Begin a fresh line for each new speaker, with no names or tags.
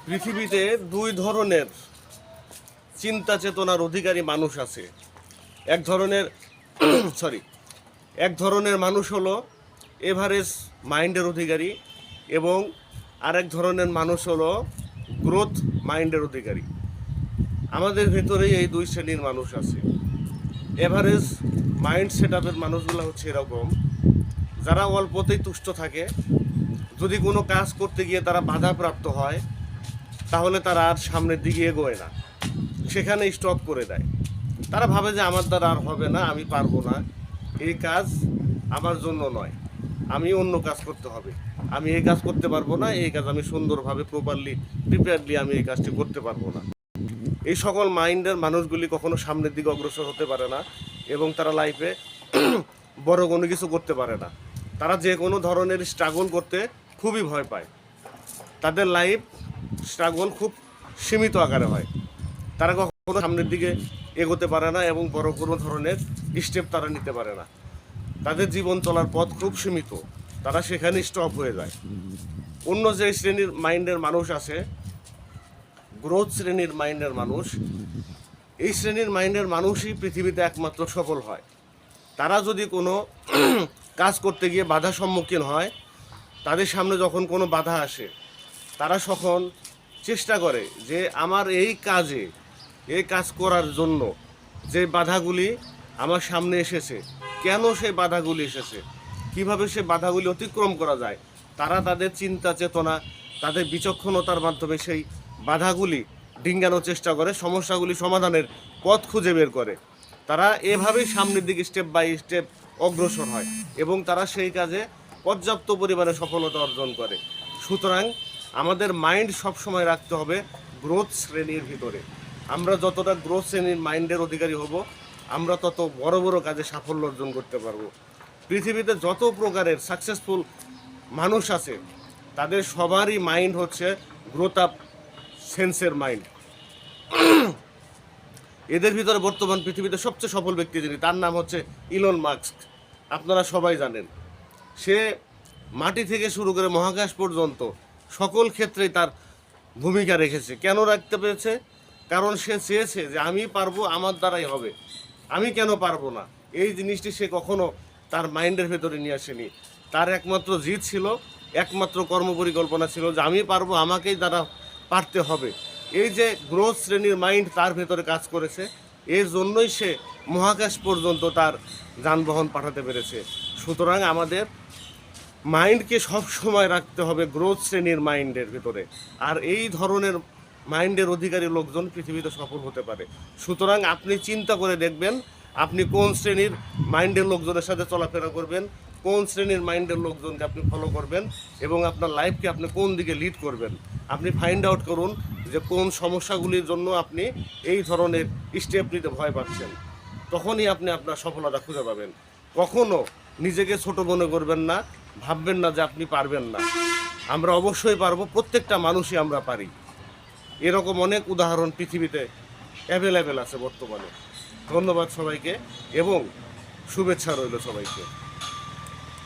পৃথিবীতে দুই ধরনের চিন্তা চেতনার অধিকারী মানুষ আছে। এক ধরনের এক ধরনের মানুষ হলো এভারেজ মাইন্ডের অধিকারী এবং আরেক ধরনের মানুষ হলো গ্রোথ মাইন্ডের অধিকারী। আমাদের ভেতরেই এই দুই শ্রেণীর মানুষ আছে। এভারেজ মাইন্ড সেট আপের মানুষগুলো হচ্ছে এরকম, যারা অল্পতেই তুষ্ট থাকে। যদি কোনো কাজ করতে গিয়ে তারা বাধাপ্রাপ্ত হয় তাহলে তারা আর সামনের দিকে এগোয় না, সেখানে স্টপ করে দেয়। তারা ভাবে যে আমার দ্বারা আর হবে না, আমি পারবো না, এই কাজ আমার জন্য নয়, আমি অন্য কাজ করতে হবে, আমি এই কাজ করতে পারবো না, এই কাজ আমি সুন্দরভাবে প্রিপেয়ারলি আমি এই কাজটি করতে পারবো না। এই সকল মাইন্ডের মানুষগুলি কখনো সামনের দিকে অগ্রসর হতে পারে না এবং তারা লাইফে বড় কোনো কিছু করতে পারে না। তারা যে কোনো ধরনের স্ট্রাগল করতে খুবই ভয় পায়। তাদের লাইফ স্ট্রাগল খুব সীমিত আকারে হয়। তারা কখনো সামনের দিকে এগোতে পারে না এবং বড় কোনো ধরনের স্টেপ তারা নিতে পারে না। তাদের জীবন চলার পথ খুব সীমিত, তারা সেখানে স্টপ হয়ে যায়। অন্য যে শ্রেণীর মাইন্ডের মানুষ আছে, গ্রোথ শ্রেণীর মাইন্ডের মানুষ, এই শ্রেণীর মাইন্ডের মানুষই পৃথিবীতে একমাত্র সফল হয়। তারা যদি কোনো কাজ করতে গিয়ে বাধার সম্মুখীন হয়, তাদের সামনে যখন কোনো বাধা আসে, তারা তখন চেষ্টা করে যে আমার এই কাজ করার জন্য যে বাধাগুলি আমার সামনে এসেছে, কেন সেই বাধাগুলি এসেছে, কিভাবে সে বাধাগুলি অতিক্রম করা যায়, তারা তাদের চিন্তা চেতনা, তাদের বিচক্ষণতার মাধ্যমে সেই বাধাগুলি ডিঙ্গানোর চেষ্টা করে, সমস্যাগুলি সমাধানের পথ খুঁজে বের করে। তারা এভাবেই সামনের দিকে স্টেপ বাই স্টেপ অগ্রসর হয় এবং তারা সেই কাজে পর্যাপ্ত পরিমাণে সফলতা অর্জন করে। সুতরাং আমাদের মাইন্ড সবসময় রাখতে হবে গ্রোথ শ্রেণীর ভিতরে। আমরা যতটা গ্রোথ শ্রেণীর মাইন্ডের অধিকারী হব, আমরা তত বড় বড় কাজে সাফল্য অর্জন করতে পারবো। পৃথিবীতে যত প্রকারের সাকসেসফুল মানুষ আছে, তাদের সবারই মাইন্ড হচ্ছে গ্রোথ আপ সেন্সের মাইন্ড। এদের ভিতরে বর্তমান পৃথিবীতে সবচেয়ে সফল ব্যক্তি যিনি, তার নাম হচ্ছে ইলন মাস্ক। আপনারা সবাই জানেন, সে মাটি থেকে শুরু করে মহাকাশ পর্যন্ত সকল ক্ষেত্রেই তার ভূমিকা রেখেছে। কেন রাখতে পেরেছে? কারণ সে চেয়েছে যে আমি পারবো, আমার দ্বারাই হবে, আমি কেন পারবো না, এই জিনিসটি সে কখনো তার মাইন্ডের ভেতরে নিয়ে আসেনি। তার একমাত্র জিদ ছিল, একমাত্র কর্মপরিকল্পনা ছিল যে আমি পারবো, আমাকেই দ্বারা পারতে হবে। এই যে গ্রোথ শ্রেণীর মাইন্ড তার ভেতরে কাজ করেছে, এর জন্যই সে মহাকাশ পর্যন্ত তার যানবাহন পাঠাতে পেরেছে। সুতরাং আমাদের মাইন্ডকে সব সময় রাখতে হবে গ্রোথ শ্রেণীর মাইন্ডের ভিতরে, আর এই ধরনের মাইন্ডের অধিকারী লোকজন পৃথিবীতে সফল হতে পারে। সুতরাং আপনি চিন্তা করে দেখবেন আপনি কোন শ্রেণীর মাইন্ডের লোকজনের সাথে চলাফেরা করবেন, কোন শ্রেণীর মাইন্ডের লোকজনকে আপনি ফলো করবেন এবং আপনার লাইফকে আপনি কোন দিকে লিড করবেন। আপনি ফাইন্ড আউট করুন যে কোন সমস্যাগুলির জন্য আপনি এই ধরনের স্টেপ নিতে ভয় পাচ্ছেন, তখনই আপনি আপনার সফলতা খুঁজে পাবেন। কখনো নিজেকে ছোট মনে করবেন না, ভাববেন না যে আপনি পারবেন না। আমরা অবশ্যই পারবো, প্রত্যেকটা মানুষই আমরা পারি। এরকম অনেক উদাহরণ পৃথিবীতে অ্যাভেলেবেল আছে বর্তমানে। ধন্যবাদ সবাইকে এবং শুভেচ্ছা রইল সবাইকে।